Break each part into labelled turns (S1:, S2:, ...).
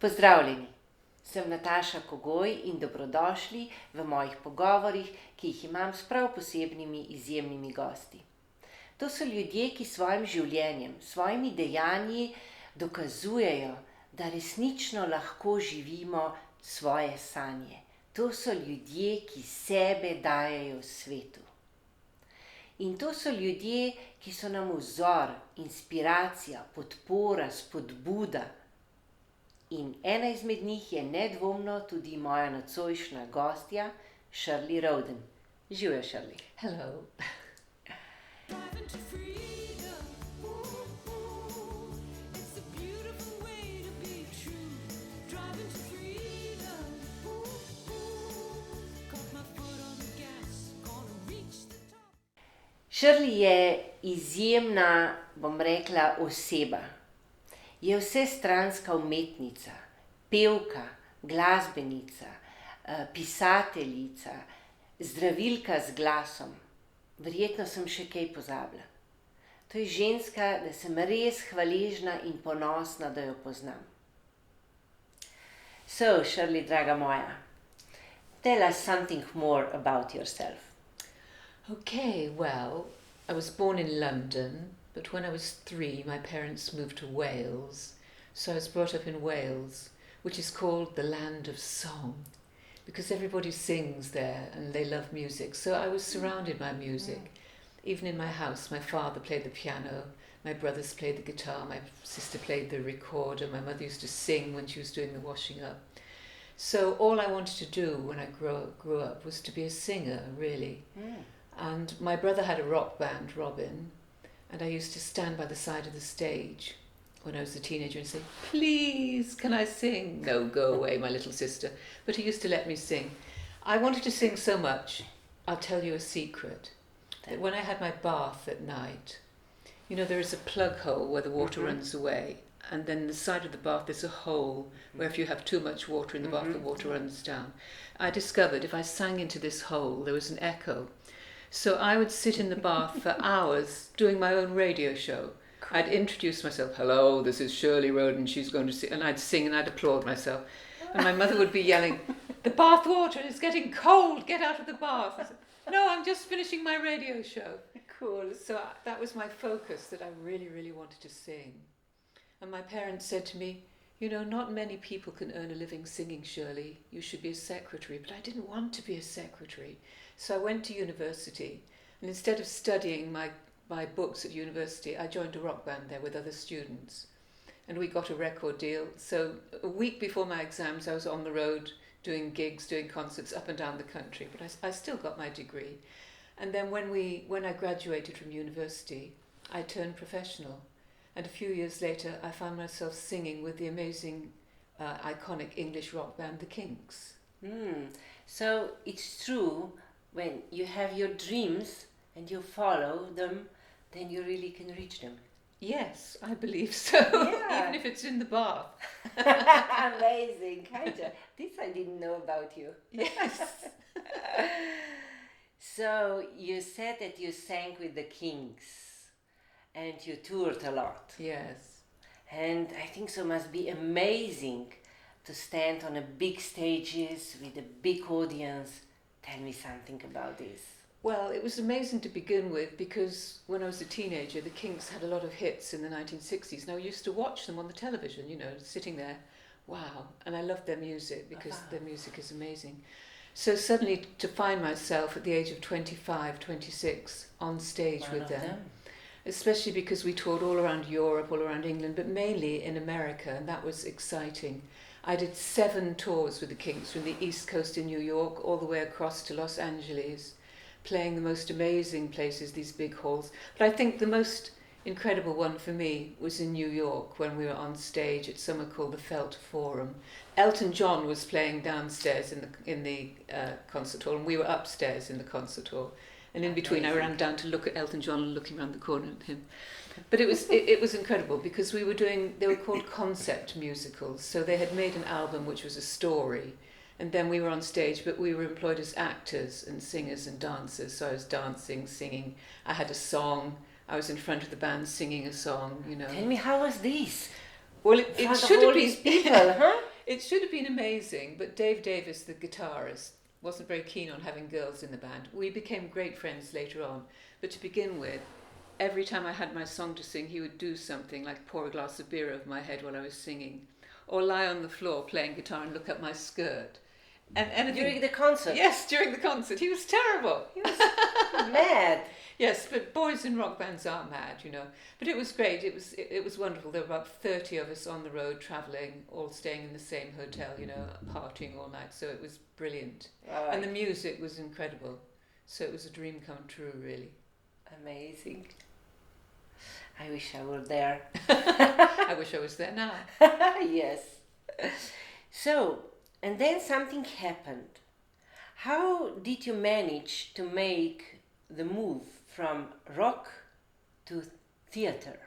S1: Pozdravljeni, sem Nataša Kogoj in dobrodošli v mojih pogovorih, ki jih imam s prav posebnimi izjemnimi gosti. To so ljudje, ki svojim življenjem, svojimi dejanji dokazujejo, da resnično lahko živimo svoje sanje. To so ljudje, ki sebe dajejo svetu. In to so ljudje, ki so nam vzor, inspiracija, podpora, spodbuda. In ena izmed njih je nedvomno tudi moja nocojšnja gostja, SHIRLIE RODEN. Živjo, SHIRLIE.
S2: Hello.
S1: SHIRLIE je izjemna, bom rekla, oseba. Je vsestranska umetnica, pevka, glasbenica, pisateljica, zdravilka z glasom. Verjetno sem še kaj pozabila. To je ženska, da sem res hvaležna in ponosna, da jo poznam. So, SHIRLIE, draga moja, tell us something more about yourself.
S2: Okay, well, I was born in London, but when I was 3, my parents moved to Wales. So I was brought up in Wales, which is called the land of song, because everybody sings there and they love music. So I was surrounded by music. Even in my house, my father played the piano, my brothers played the guitar, my sister played the recorder, my mother used to sing when she was doing the washing up. So all I wanted to do when I grew up was to be a singer, really. And my brother had a rock band, Robin, and I used to stand by the side of the stage when I was a teenager and say, "Please, can I sing?" "No, go away, my little sister." But he used to let me sing. I wanted to sing so much, I'll tell you a secret, that when I had my bath at night, you know, there is a plug hole where the water runs away, and then the side of the bath there's a hole where if you have too much water in the bath, the water runs down. I discovered if I sang into this hole, there was an echo. So I would sit in the bath for hours doing my own radio show. Cool. I'd introduce myself, "Hello, this is SHIRLIE RODEN, she's going to sing," and I'd sing and I'd applaud myself. And my mother would be yelling, "The bath water is getting cold, get out of the bath." I said, "No, I'm just finishing my radio show." Cool. So that was my focus, that I really, really wanted to sing. And my parents said to me, "You know, not many people can earn a living singing, SHIRLIE. You should be a secretary." But I didn't want to be a secretary. So I went to university, and instead of studying my books at university, I joined a rock band there with other students. And we got a record deal. So a week before my exams, I was on the road doing gigs, doing concerts up and down the country. But I still got my degree. And then when I graduated from university, I turned professional. And a few years later, I found myself singing with the amazing, iconic English rock band, the Kinks.
S1: So it's true, when you have your dreams and you follow them, then you really can reach them.
S2: Yes, I believe so. Yeah. Even if it's in the bath.
S1: Amazing, kinda. This I didn't know about you.
S2: Yes.
S1: So you said that you sang with the Kinks and you toured a lot.
S2: Yes.
S1: And I think so must be amazing to stand on a big stages with a big audience. Tell me something about this.
S2: Well, it was amazing to begin with, because when I was a teenager, the Kinks had a lot of hits in the 1960s. And I used to watch them on the television, you know, sitting there. Wow. And I loved their music, because their music is amazing. So suddenly to find myself at the age of 25, 26 on stage with them, especially because we toured all around Europe, all around England, but mainly in America, and that was exciting. I did 7 tours with the Kinks, from the East Coast in New York all the way across to Los Angeles, playing the most amazing places, these big halls. But I think the most incredible one for me was in New York, when we were on stage at somewhere called the Felt Forum. Elton John was playing downstairs in the concert hall, and we were upstairs in the concert hall. And in between, I ran down to look at Elton John and looking around the corner at him. But it was incredible, because they were called concept musicals. So they had made an album which was a story, and then we were on stage, but we were employed as actors and singers and dancers. So I was dancing, singing. I had a song. I was in front of the band singing a song, you know.
S1: Tell me, how was this?
S2: Well, it should have been
S1: people, huh?
S2: it should have been amazing, but Dave Davis, the guitarist, wasn't very keen on having girls in the band. We became great friends later on, but to begin with, every time I had my song to sing, he would do something like pour a glass of beer over my head while I was singing, or lie on the floor playing guitar and look up my skirt. And anything.
S1: During the concert?
S2: Yes, during the concert. He was terrible.
S1: He was mad.
S2: Yes, but boys in rock bands are mad, you know. But it was great. It was wonderful. There were about 30 of us on the road travelling, all staying in the same hotel, you know, partying all night. So it was brilliant.
S1: Right.
S2: And the music was incredible. So it was a dream come true, really.
S1: Amazing. I wish I were there.
S2: I wish I was there now.
S1: Yes. So, and then something happened. How did you manage to make the move from rock to theatre?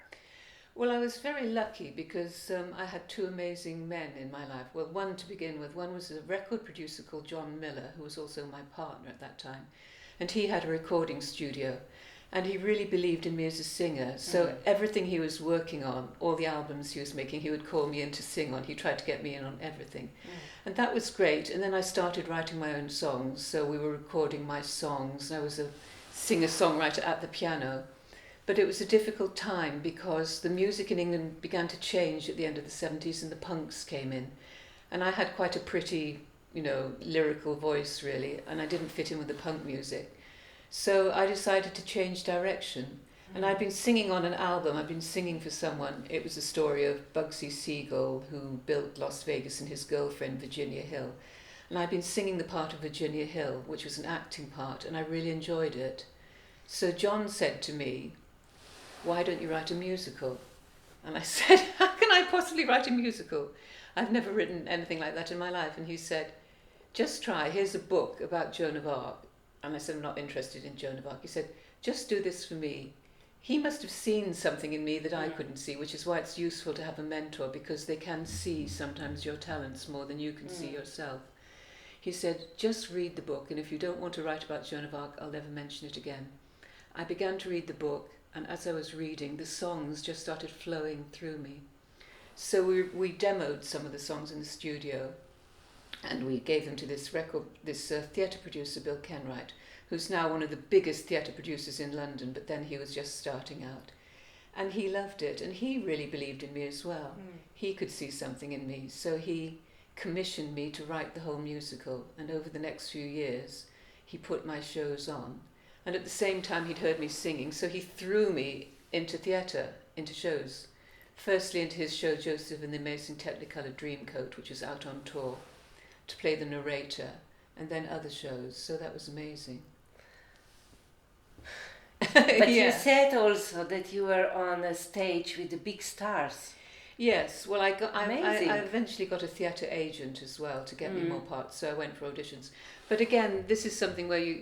S2: Well, I was very lucky because I had two amazing men in my life. Well, one to begin with. One was a record producer called John Miller, who was also my partner at that time. And he had a recording studio. And he really believed in me as a singer. So everything he was working on, all the albums he was making, he would call me in to sing on. He tried to get me in on everything. And that was great. And then I started writing my own songs. So we were recording my songs. I was a singer-songwriter at the piano. But it was a difficult time because the music in England began to change at the end of the 70s and the punks came in. And I had quite a pretty, you know, lyrical voice really. And I didn't fit in with the punk music. So I decided to change direction. And I'd been singing on an album, I'd been singing for someone. It was a story of Bugsy Siegel, who built Las Vegas, and his girlfriend, Virginia Hill. And I'd been singing the part of Virginia Hill, which was an acting part, and I really enjoyed it. So John said to me, "Why don't you write a musical?" And I said, "How can I possibly write a musical? I've never written anything like that in my life." And he said, "Just try, here's a book about Joan of Arc." And I said, "I'm not interested in Joan of Arc." He said, "Just do this for me." He must have seen something in me that I couldn't see, which is why it's useful to have a mentor, because they can see sometimes your talents more than you can see yourself. He said, "Just read the book, and if you don't want to write about Joan of Arc, I'll never mention it again." I began to read the book, and as I was reading, the songs just started flowing through me. So we demoed some of the songs in the studio, and we gave them to this theatre producer, Bill Kenwright, who's now one of the biggest theatre producers in London, but then he was just starting out. And he loved it, and he really believed in me as well. He could see something in me, so he commissioned me to write the whole musical, and over the next few years, he put my shows on. And at the same time, he'd heard me singing, so he threw me into theatre, into shows. Firstly into his show, Joseph and the Amazing Technicolor Dreamcoat, which was out on tour, to play the narrator, and then other shows. So that was amazing.
S1: But you said also that you were on a stage with the big stars.
S2: Yes, well, I
S1: Amazing.
S2: eventually got a theatre agent as well to get me more parts, so I went for auditions. But again, this is something where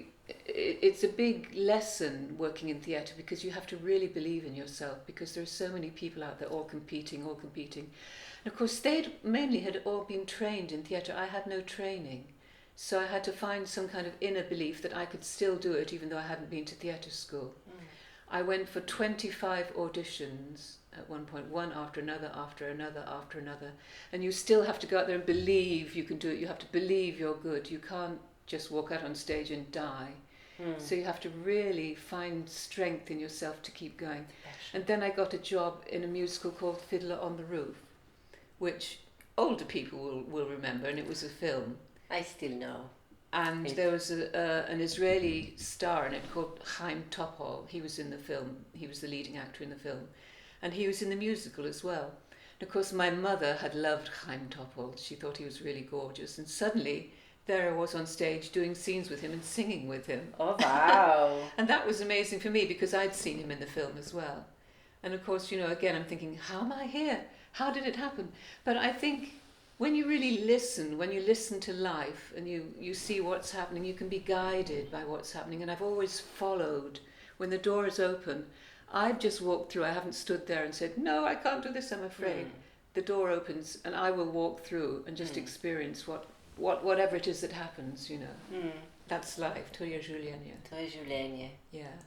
S2: it's a big lesson working in theatre, because you have to really believe in yourself, because there are so many people out there all competing. And of course, they mainly had all been trained in theatre. I had no training. So I had to find some kind of inner belief that I could still do it, even though I hadn't been to theatre school. I went for 25 auditions at one point, one after another, after another. And you still have to go out there and believe you can do it. You have to believe you're good. You can't just walk out on stage and die. So you have to really find strength in yourself to keep going. And then I got a job in a musical called Fiddler on the Roof, which older people will remember, and it was a film.
S1: I still know.
S2: And there was an Israeli star in it called Chaim Topol. He was in the film. He was the leading actor in the film. And he was in the musical as well. And of course, my mother had loved Chaim Topol. She thought he was really gorgeous. And suddenly, there I was on stage doing scenes with him and singing with him.
S1: Oh, wow.
S2: And that was amazing for me, because I'd seen him in the film as well. And of course, you know, again, I'm thinking, how am I here? How did it happen? But I think when you really listen, when you listen to life and you see what's happening, you can be guided by what's happening. And I've always followed. When the door is open, I've just walked through. I haven't stood there and said, "No, I can't do this, I'm afraid." The door opens and I will walk through and just experience whatever it is that happens, you know. That's life. To je življenje.
S1: To je življenje.
S2: Yeah.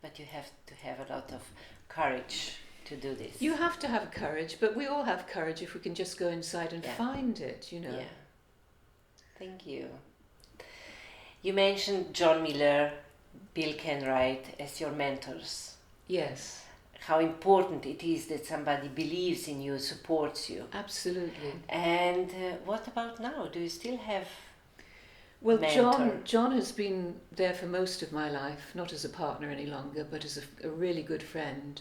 S1: But you have to have a lot of courage to do this?
S2: You have to have courage, but we all have courage if we can just go inside and find it, you know.
S1: Yeah. Thank you. You mentioned John Miller, Bill Kenwright as your mentors.
S2: Yes.
S1: How important it is that somebody believes in you, supports you.
S2: Absolutely.
S1: And what about now? Do you still have
S2: Well,
S1: mentor?
S2: John has been there for most of my life, not as a partner any longer, but as a really good friend.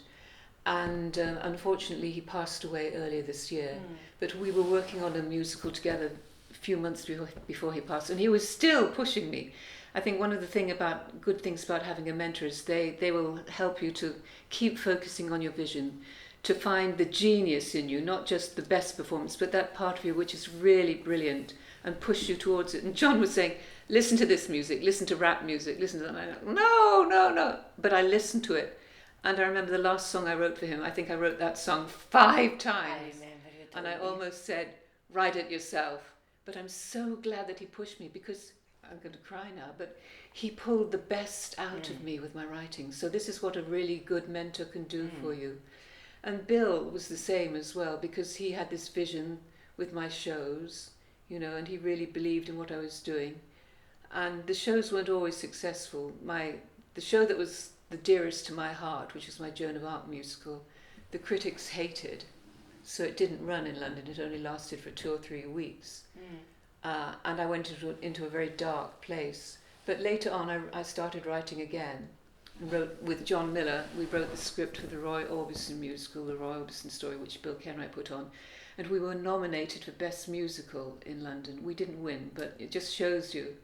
S2: And unfortunately, he passed away earlier this year. But we were working on a musical together a few months before he passed, and he was still pushing me. I think one of the good things about having a mentor is they will help you to keep focusing on your vision, to find the genius in you, not just the best performance, but that part of you which is really brilliant, and push you towards it. And John was saying, listen to this music, listen to rap music, listen to that. And I go, no. But I listened to it. And I remember the last song I wrote for him, I think I wrote that song 5 times.
S1: I remember you told
S2: And I
S1: me.
S2: almost said, write it yourself. But I'm so glad that he pushed me, because I'm going to cry now, but he pulled the best out of me with my writing. So this is what a really good mentor can do for you. And Bill was the same as well, because he had this vision with my shows, you know, and he really believed in what I was doing. And the shows weren't always successful. The show that was the dearest to my heart, which was my Joan of Arc musical, the critics hated. So it didn't run in London. It only lasted for 2 or 3 weeks. And I went into a very dark place. But later on, I started writing again. And wrote with John Miller. We wrote the script for the Roy Orbison musical, the Roy Orbison story, which Bill Kenwright put on. And we were nominated for Best Musical in London. We didn't win, but it just shows you,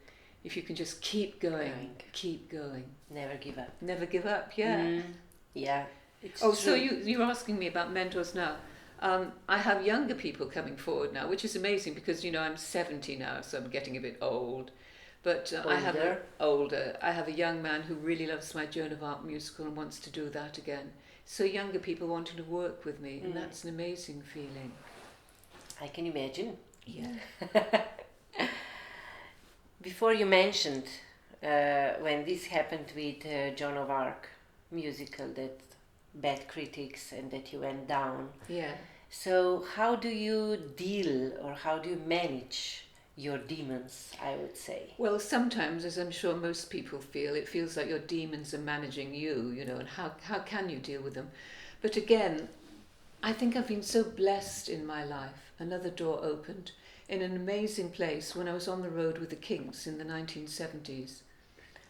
S2: if you can just keep going. Keep going.
S1: Never give up.
S2: Never give up, yeah.
S1: Yeah. It's
S2: Oh,
S1: true.
S2: so you're asking me about mentors now. I have younger people coming forward now, which is amazing, because, you know, I'm 70 now, so I'm getting a bit old. But I have a young man who really loves my Joan of Arc musical and wants to do that again. So younger people wanting to work with me, and that's an amazing feeling.
S1: I can imagine.
S2: Yeah.
S1: Before you mentioned when this happened with Joan of Arc musical, that bad critics and that you went down.
S2: Yeah.
S1: So how do you deal, or how do you manage your demons, I would say?
S2: Well, sometimes, as I'm sure most people feel, it feels like your demons are managing you, you know, and how can you deal with them? But again, I think I've been so blessed in my life. Another door opened in an amazing place when I was on the road with the Kinks in the 1970s.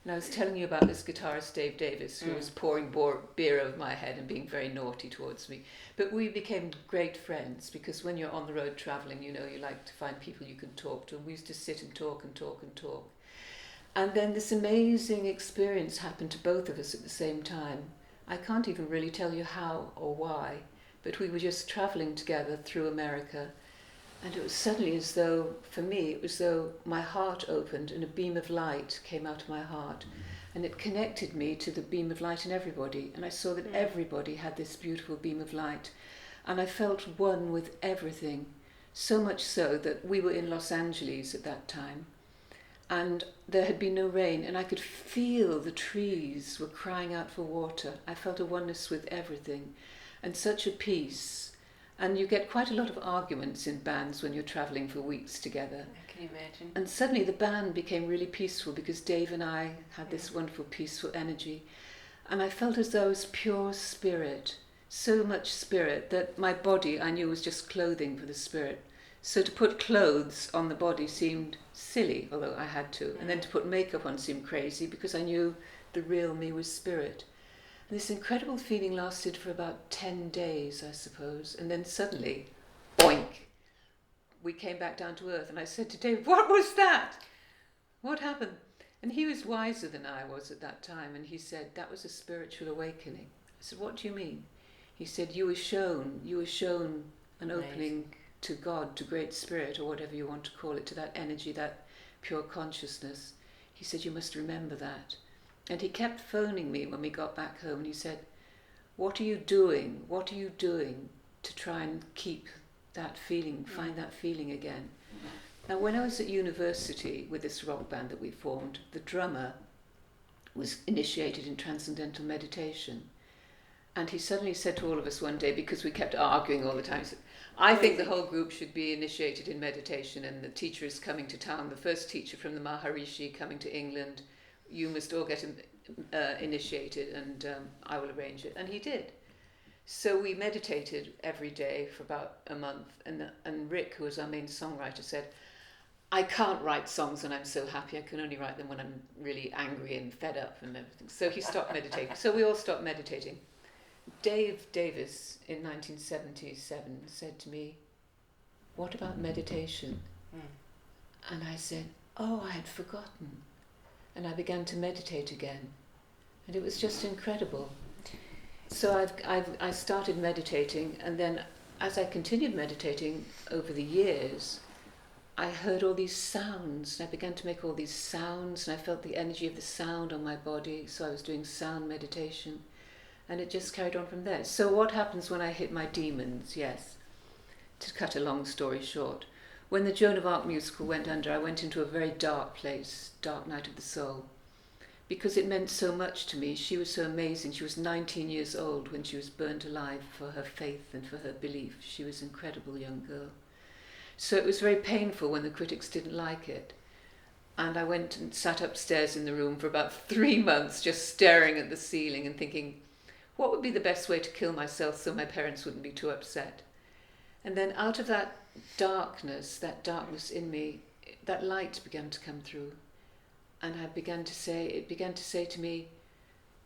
S2: And I was telling you about this guitarist, Dave Davis, who was pouring beer over my head and being very naughty towards me. But we became great friends, because when you're on the road travelling, you know, you like to find people you can talk to. And we used to sit and talk and talk and talk. And then this amazing experience happened to both of us at the same time. I can't even really tell you how or why, but we were just travelling together through America. And it was suddenly as though, for me, it was as though my heart opened and a beam of light came out of my heart. And it connected me to the beam of light in everybody. And I saw that everybody had this beautiful beam of light. And I felt one with everything. So much so that we were in Los Angeles at that time. And there had been no rain. And I could feel the trees were crying out for water. I felt a oneness with everything. And such a peace. And you get quite a lot of arguments in bands when you're travelling for weeks together.
S1: I can imagine.
S2: And suddenly the band became really peaceful, because Dave and I had this wonderful peaceful energy. And I felt as though I was pure spirit, so much spirit that my body I knew was just clothing for the spirit. So to put clothes on the body seemed silly, although I had to. And then to put makeup on seemed crazy, because I knew the real me was spirit. And this incredible feeling lasted for about 10 days, I suppose. And then suddenly, boink, we came back down to earth. And I said to Dave, what was that? What happened? And he was wiser than I was at that time. And he said, that was a spiritual awakening. I said, what do you mean? He said, you were shown an opening to God, to Great Spirit, or whatever you want to call it, to that energy, that pure consciousness. He said, you must remember that. And he kept phoning me when we got back home, and he said, what are you doing? What are you doing to try and keep that feeling, find that feeling again? Now, when I was at university with this rock band that we formed, the drummer was initiated in transcendental meditation. And he suddenly said to all of us one day, because we kept arguing all the time, he said, I think the whole group should be initiated in meditation, and the teacher is coming to town, the first teacher from the Maharishi coming to England. You must all get initiated, and I will arrange it. And he did. So we meditated every day for about a month, and Rick, who was our main songwriter, said, I can't write songs when I'm so happy. I can only write them when I'm really angry and fed up and everything. So he stopped meditating. So we all stopped meditating. Dave Davis in 1977 said to me, what about meditation? And I said, oh, I had forgotten. And I began to meditate again. And it was just incredible. So I started meditating, and then as I continued meditating over the years, I heard all these sounds, and I began to make all these sounds, and I felt the energy of the sound on my body, so I was doing sound meditation, and it just carried on from there. So what happens when I hit my demons? Yes, to cut a long story short. When the Joan of Arc musical went under, I went into a very dark place, dark night of the soul, because it meant so much to me. She was so amazing. She was 19 years old when she was burnt alive for her faith and for her belief. She was an incredible young girl. So it was very painful when the critics didn't like it. And I went and sat upstairs in the room for about 3 months, just staring at the ceiling and thinking, what would be the best way to kill myself so my parents wouldn't be too upset? And then out of that darkness in me, that light began to come through. And it began to say to me,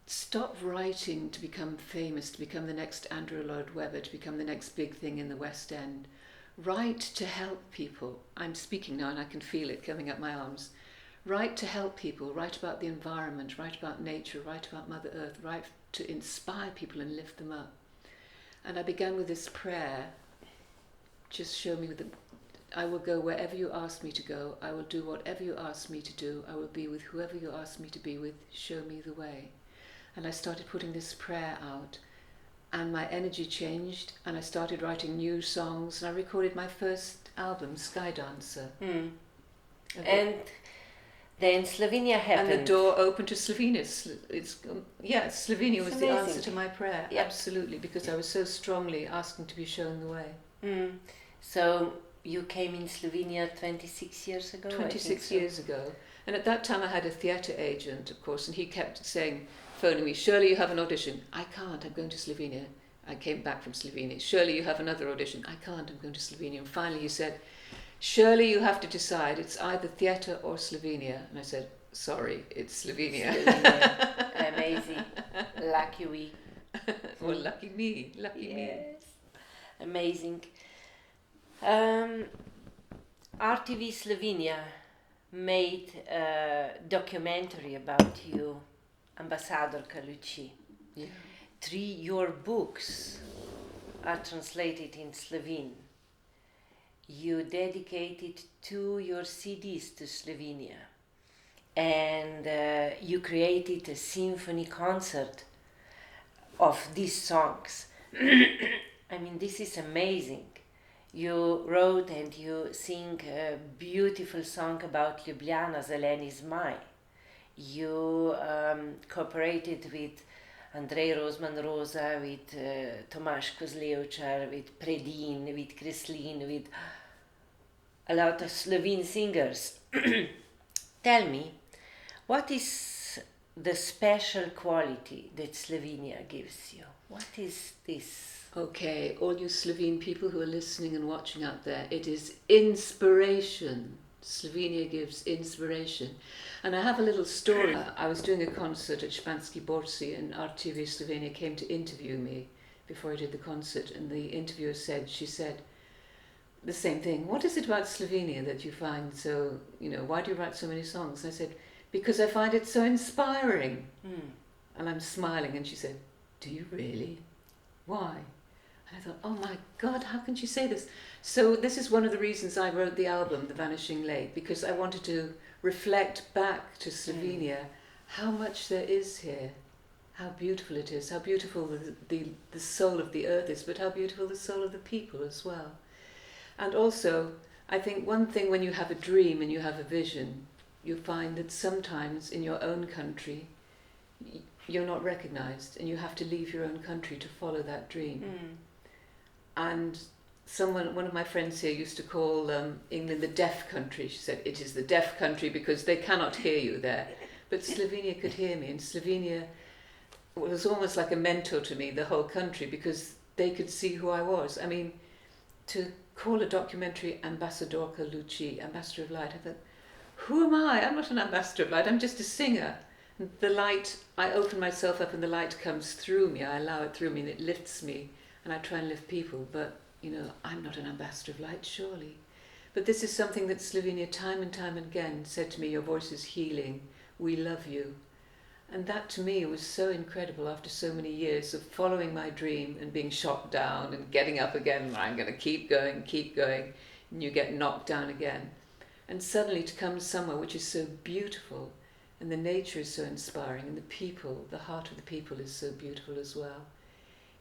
S2: stop writing to become famous, to become the next Andrew Lloyd Webber, to become the next big thing in the West End. Write to help people. I'm speaking now and I can feel it coming up my arms. Write to help people, write about the environment, write about nature, write about Mother Earth, write to inspire people and lift them up. And I began with this prayer, just show me I will go wherever you ask me to go, I will do whatever you ask me to do, I will be with whoever you ask me to be with, show me the way. And I started putting this prayer out, and my energy changed, and I started writing new songs, and I recorded my first album, Sky Dancer.
S1: And then Slovenia happened.
S2: And the door opened to Slovenia. Slovenia was the answer to my prayer, absolutely, because I was so strongly asking to be shown the way.
S1: So you came in Slovenia 26 years ago?
S2: 26 years ago. And at that time I had a theatre agent, of course, and he kept phoning me, Shirley, you have an audition. I can't, I'm going to Slovenia. I came back from Slovenia. Shirley, you have another audition. I can't, I'm going to Slovenia. And finally he said, Shirley, you have to decide. It's either theatre or Slovenia. And I said, sorry, it's Slovenia.
S1: Amazing. Lucky we.
S2: Well, lucky me. Lucky me.
S1: Amazing. RTV Slovenia made a documentary about you, Ambasadorka Luči.
S2: Yeah.
S1: Your books are translated in Slovene. You dedicated your CDs to Slovenia, and you created a symphony concert of these songs. I mean, this is amazing. You wrote and you sing a beautiful song about Ljubljana, Zeleni Zmaj. You cooperated with Andrej Rozman Roza, with Tomaž Kozlevčar, with Predin, with Kreslin, with a lot of Slovene singers. Tell me, what is the special quality that Slovenia gives you? What is this?
S2: Okay, all you Slovene people who are listening and watching out there, it is inspiration. Slovenia gives inspiration. And I have a little story. I was doing a concert at Španski Borsi, and RTV Slovenia came to interview me before I did the concert, and the interviewer she said the same thing. What is it about Slovenia that you find so, why do you write so many songs? And I said, because I find it so inspiring. And I'm smiling, and she said, do you really? Why? And I thought, oh my God, how can she say this? So this is one of the reasons I wrote the album, The Vanishing Lake, because I wanted to reflect back to Slovenia how much there is here, how beautiful it is, how beautiful the soul of the earth is, but how beautiful the soul of the people as well. And also, I think one thing when you have a dream and you have a vision, you find that sometimes in your own country, you're not recognised, and you have to leave your own country to follow that dream. And one of my friends here used to call England the deaf country. She said, it is the deaf country because they cannot hear you there. But Slovenia could hear me, and Slovenia was almost like a mentor to me, the whole country, because they could see who I was. I mean, to call a documentary Ambassadorka Luci, Ambassador of Light, I thought, who am I? I'm not an ambassador of light, I'm just a singer. And the light, I open myself up and the light comes through me, I allow it through me and it lifts me, and I try and lift people, but, I'm not an ambassador of light, surely. But this is something that Slovenia time and time again said to me, your voice is healing, we love you. And that to me was so incredible after so many years of following my dream and being shot down and getting up again, I'm going to keep going, and you get knocked down again. And suddenly to come somewhere which is so beautiful, and the nature is so inspiring, and the people, the heart of the people is so beautiful as well.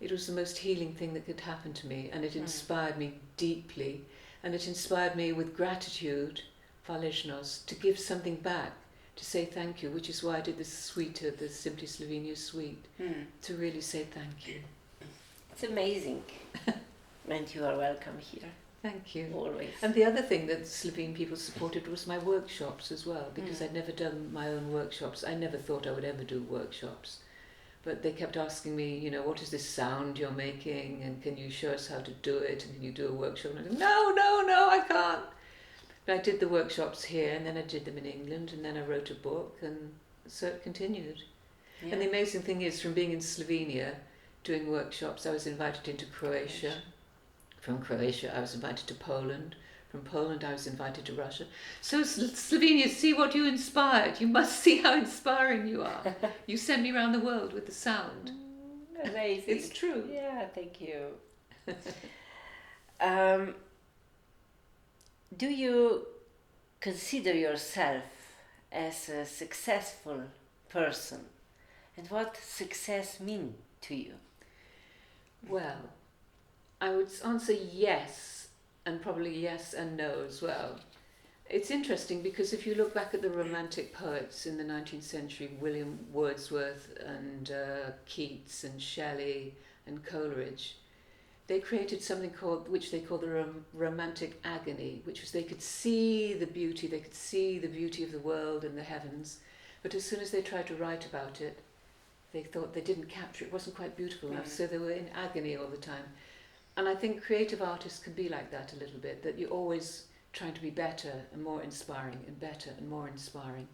S2: It was the most healing thing that could happen to me, and it inspired me deeply, and it inspired me with gratitude, falešnost, to give something back, to say thank you, which is why I did this suite, the Simply Slovenia suite, to really say thank you.
S1: It's amazing. And you are welcome here.
S2: Thank you.
S1: Always.
S2: And the other thing that Slovene people supported was my workshops as well, because I'd never done my own workshops. I never thought I would ever do workshops. But they kept asking me, what is this sound you're making, and can you show us how to do it, and can you do a workshop? And I said, no, I can't. But I did the workshops here, and then I did them in England, and then I wrote a book, and so it continued. Yeah. And the amazing thing is, from being in Slovenia, doing workshops, I was invited into Croatia. From Croatia, I was invited to Poland. From Poland, I was invited to Russia. So Slovenia, see what you inspired. You must see how inspiring you are. You sent me around the world with the sound.
S1: Amazing.
S2: It's true.
S1: Yeah, thank you. Do you consider yourself as a successful person? And what success mean to you?
S2: Well, I would answer yes, and probably yes and no as well. It's interesting because if you look back at the Romantic poets in the 19th century, William Wordsworth and Keats and Shelley and Coleridge, they created something which they call the romantic agony, which was they could see the beauty of the world and the heavens, but as soon as they tried to write about it, they thought they didn't capture it, wasn't quite beautiful enough, so they were in agony all the time. And I think creative artists can be like that a little bit, that you're always trying to be better and more inspiring and better and more inspiring.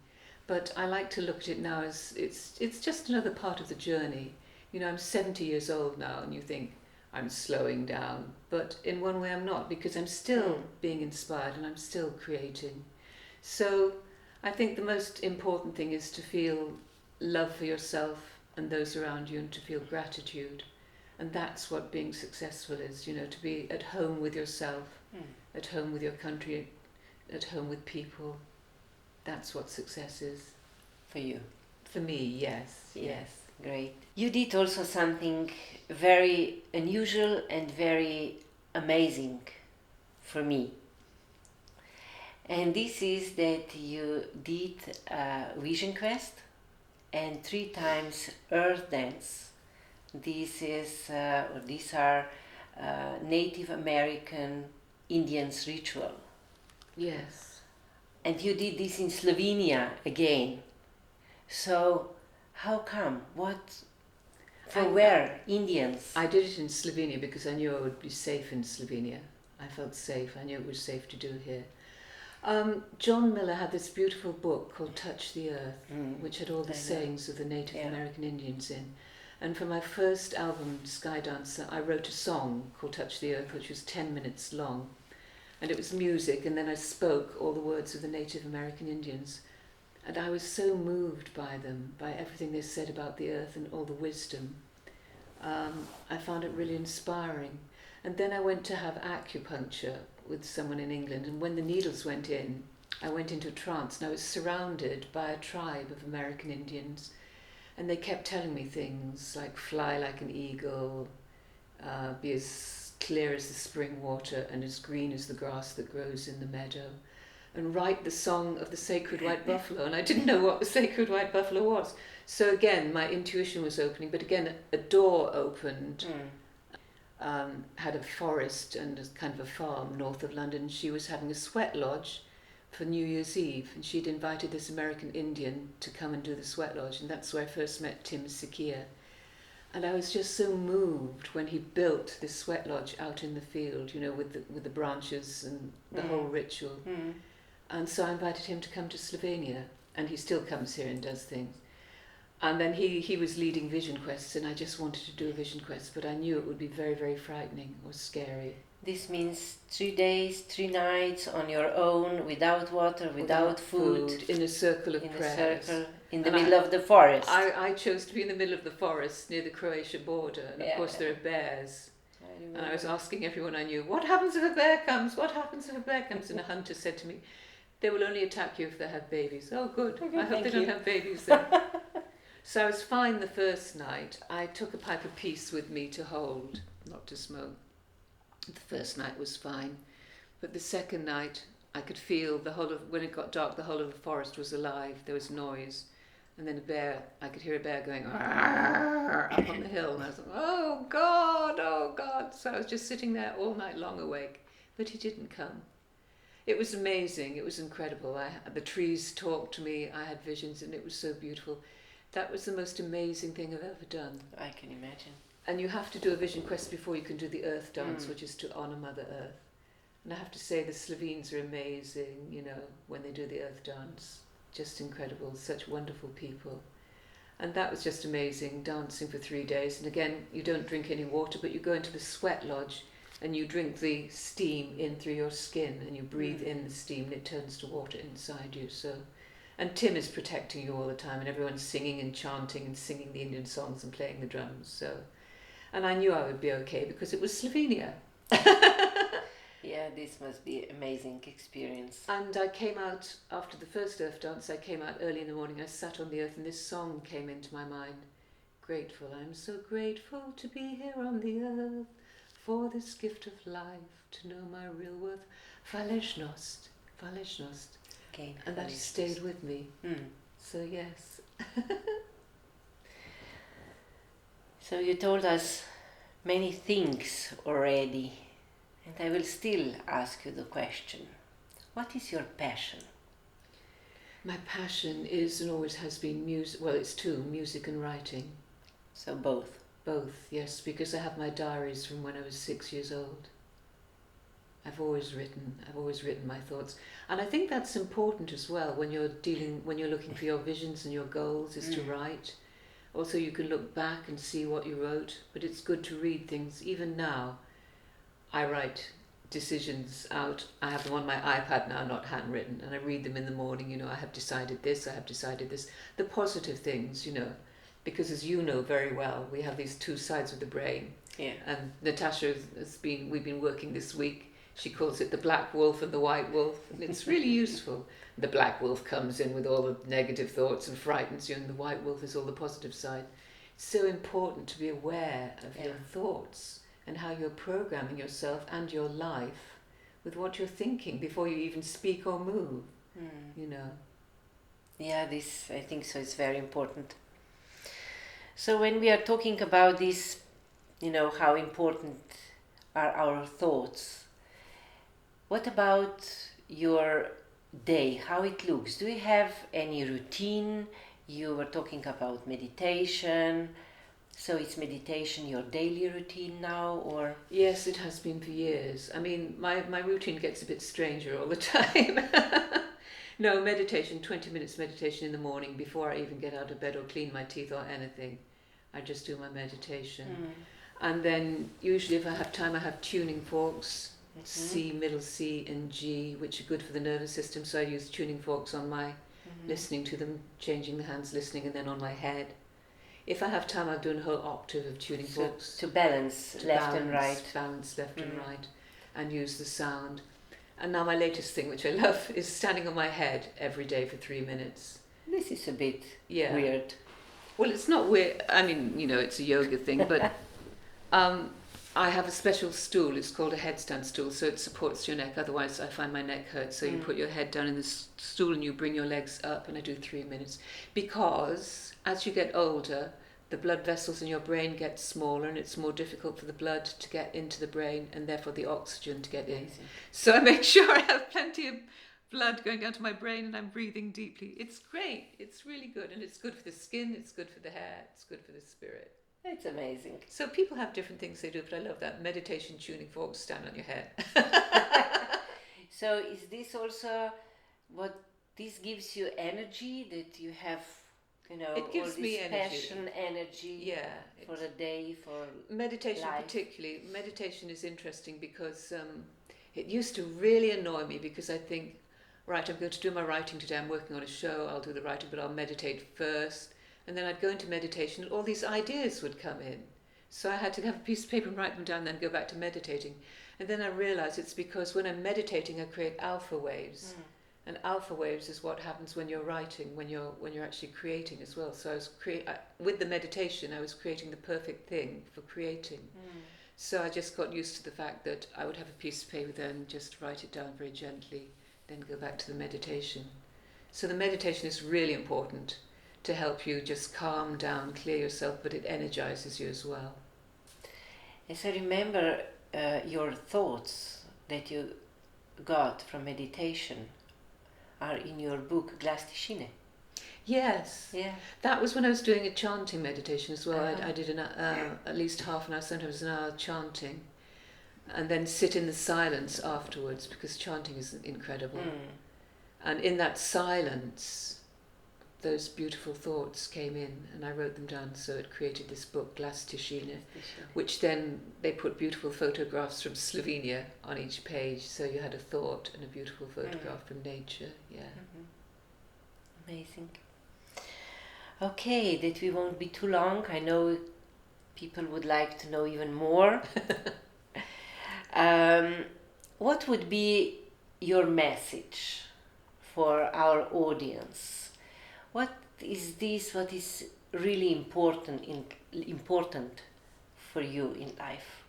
S2: But I like to look at it now as it's just another part of the journey. I'm 70 years old now, and you think I'm slowing down, but in one way I'm not, because I'm still being inspired and I'm still creating. So I think the most important thing is to feel love for yourself and those around you, and to feel gratitude. And that's what being successful is, to be at home with yourself, at home with your country, at home with people. That's what success is.
S1: For you?
S2: For me, yes. Yes.
S1: Great. You did also something very unusual and very amazing for me. And this is that you did a vision quest and 3 times earth dance. These are Native American Indians' ritual.
S2: Yes.
S1: And you did this in Slovenia again. So how come? Where? Indians?
S2: I did it in Slovenia because I knew I would be safe in Slovenia. I felt safe. I knew it was safe to do here. John Miller had this beautiful book called Touch the Earth, which had all the sayings of the Native American Indians in. And for my first album, Sky Dancer, I wrote a song called Touch the Earth, which was 10 minutes long. And it was music, and then I spoke all the words of the Native American Indians. And I was so moved by them, by everything they said about the earth and all the wisdom. I found it really inspiring. And then I went to have acupuncture with someone in England, and when the needles went in, I went into a trance, and I was surrounded by a tribe of American Indians. And they kept telling me things like fly like an eagle, be as clear as the spring water and as green as the grass that grows in the meadow. and write the song of the sacred white buffalo, and I didn't know what the sacred white buffalo was. So again, my intuition was opening, but again, a door opened. Had a forest and a kind of a farm north of London. She was having a sweat lodge for New Year's Eve, and she'd invited this American Indian to come and do the sweat lodge, and that's where I first met Tim Sakia. And I was just so moved when he built this sweat lodge out in the field, you know, with the branches and the whole ritual. And so I invited him to come to Slovenia, and he still comes here and does things. And then he was leading vision quests, and I just wanted to do a vision quest, but I knew it would be very, very frightening or scary.
S1: This means 3 days, 3 nights on your own, without water, without food,
S2: in a circle of prayers.
S1: In the middle of the forest.
S2: I chose to be in the middle of the forest near the Croatia border, and of course there are bears. And I was asking everyone I knew, what happens if a bear comes? What happens if a bear comes? And a hunter said to me, they will only attack you if they have babies. Oh, good. Okay, I hope they don't have babies then. So I was fine the first night. I took a pipe of peace with me to hold, not to smoke. The first night was fine. But the second night, I could feel when it got dark, the whole of the forest was alive. There was noise. And then I could hear a bear going up on the hill. And I was like, oh God. So I was just sitting there all night long awake. But he didn't come. It was amazing. It was incredible. The trees talked to me. I had visions, and it was so beautiful. That was the most amazing thing I've ever done.
S1: I can imagine.
S2: And you have to do a vision quest before you can do the earth dance, which is to honour Mother Earth. And I have to say the Slovenes are amazing, you know, when they do the earth dance. Just incredible, such wonderful people. And that was just amazing, dancing for 3 days. And again, you don't drink any water, but you go into the sweat lodge and you drink the steam in through your skin, and you breathe in the steam, and it turns to water inside you. And Tim is protecting you all the time, and everyone's singing and chanting and singing the Indian songs and playing the drums. And I knew I would be okay because it was Slovenia.
S1: Yeah, this must be an amazing experience.
S2: And I came out, after the first earth dance, I came out early in the morning, I sat on the earth, and this song came into my mind. Grateful, I'm so grateful to be here on the earth, for this gift of life, to know my real worth. Falešnost.
S1: Again,
S2: and that stayed with me. So yes.
S1: So you told us many things already, and I will still ask you the question. What is your passion?
S2: My passion is and always has been music. Well, it's two, music and writing.
S1: So both?
S2: Both, yes, because I have my diaries from when I was 6 years old. I've always written my thoughts. And I think that's important as well when you're looking for your visions and your goals, is to write. Also, you can look back and see what you wrote, but it's good to read things. Even now, I write decisions out. I have them on my iPad now, not handwritten, and I read them in the morning. You know, I have decided this, the positive things, you know, because as you know very well, we have these two sides of the brain.
S1: Yeah.
S2: And Natašo we've been working this week. She calls it the black wolf and the white wolf, and it's really useful. The black wolf comes in with all the negative thoughts and frightens you, and the white wolf is all the positive side. It's so important to be aware of your thoughts and how you're programming yourself and your life with what you're thinking before you even speak or move, you know.
S1: Yeah, this, I think so, it's very important. So when we are talking about this, you know, how important are our thoughts, what about your day, how it looks? Do you have any routine? You were talking about meditation. So is meditation your daily routine now, or?
S2: Yes, it has been for years. I mean, my routine gets a bit stranger all the time. No, meditation, 20 minutes meditation in the morning before I even get out of bed or clean my teeth or anything. I just do my meditation. And then usually if I have time, I have tuning forks. C, middle C and G, which are good for the nervous system, so I use tuning forks on my listening to them, changing the hands, listening, and then on my head. If I have time, I'll do a whole octave of tuning forks.
S1: To balance left and right.
S2: Balance left and right, and use the sound. And now my latest thing, which I love, is standing on my head every day for 3 minutes.
S1: This is a bit weird.
S2: Well, it's not weird. I mean, you know, it's a yoga thing, but I have a special stool. It's called a headstand stool, so it supports your neck. Otherwise, I find my neck hurts. So you put your head down in the stool and you bring your legs up, and I do 3 minutes. Because as you get older, the blood vessels in your brain get smaller, and it's more difficult for the blood to get into the brain, and therefore the oxygen to get in. So I make sure I have plenty of blood going down to my brain, and I'm breathing deeply. It's great. It's really good, and it's good for the skin. It's good for the hair. It's good for the spirit.
S1: It's amazing.
S2: So people have different things they do, but I love that meditation tuning forks stand on your head.
S1: So is this also what this gives you energy, that you have,
S2: It gives
S1: all this
S2: me energy.
S1: passion, energy for the day, for
S2: meditation
S1: life.
S2: Particularly. Meditation is interesting because it used to really annoy me, because I think, right, I'm going to do my writing today, I'm working on a show, I'll do the writing, but I'll meditate first. And then I'd go into meditation and all these ideas would come in. So I had to have a piece of paper and write them down, then go back to meditating. And then I realised it's because when I'm meditating, I create alpha waves. And alpha waves is what happens when you're writing, when you're actually creating as well. So I was with the meditation, I was creating the perfect thing for creating. So I just got used to the fact that I would have a piece of paper there and just write it down very gently, then go back to the meditation. So the meditation is really important to help you just calm down, clear yourself, but it energizes you as well.
S1: And so remember your thoughts that you got from meditation are in your book Gostje.
S2: Yes.
S1: Yeah.
S2: That was when I was doing a chanting meditation as well. I did at least half an hour, sometimes an hour chanting, and then sit in the silence afterwards, because chanting is incredible. And in that silence, those beautiful thoughts came in, and I wrote them down, so it created this book, Gostje, which then they put beautiful photographs from Slovenia on each page, so you had a thought and a beautiful photograph from nature.
S1: Amazing. Okay, that we won't be too long. I know people would like to know even more. What would be your message for our audience? What is really important for you in life?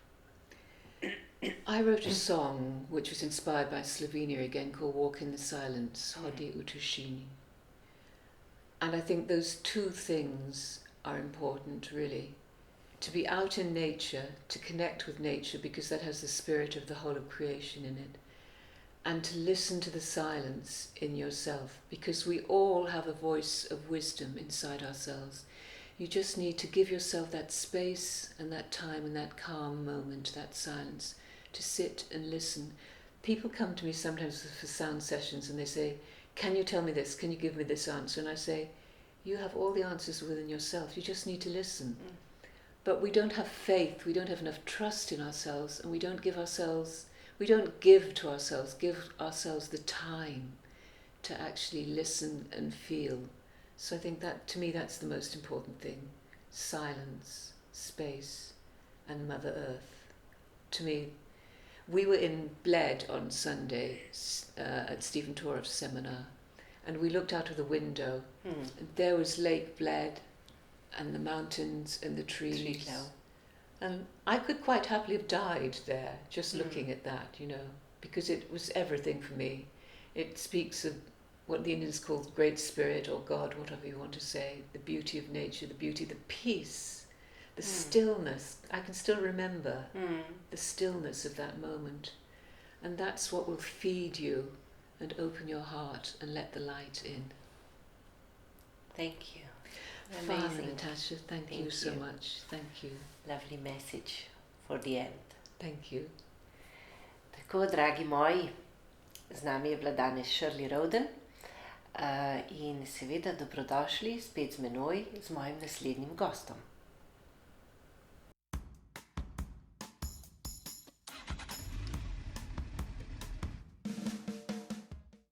S2: I wrote a song which was inspired by Slovenia again, called Walk in the Silence, Hodi utušini. And I think those two things are important, really. To be out in nature, to connect with nature, because that has the spirit of the whole of creation in it. And to listen to the silence in yourself, because we all have a voice of wisdom inside ourselves. You just need to give yourself that space and that time and that calm moment, that silence, to sit and listen. People come to me sometimes for sound sessions and they say, can you tell me this? Can you give me this answer? And I say, you have all the answers within yourself. You just need to listen. But we don't have faith, we don't have enough trust in ourselves, and we don't give to ourselves, give ourselves the time to actually listen and feel. So I think that, to me, that's the most important thing. Silence, space, and Mother Earth. To me, we were in Bled on Sunday at Stephen Torof's seminar, and we looked out of the window, and there was Lake Bled, and the mountains and the trees. And I could quite happily have died there, just looking at that, because it was everything for me. It speaks of what the Indians call Great Spirit or God, whatever you want to say, the beauty of nature, the beauty, the peace, the stillness. I can still remember the stillness of that moment. And that's what will feed you and open your heart and let the light in.
S1: Thank you.
S2: Amazing.
S1: Amazing.
S2: Natašo, thank you so much. Thank you.
S1: Lovely message for the end.
S2: Thank you.
S1: Tako, dragi moji, z nami je bila danes SHIRLIE RODEN in seveda dobrodošli spet z menoj, z mojim naslednjim gostom.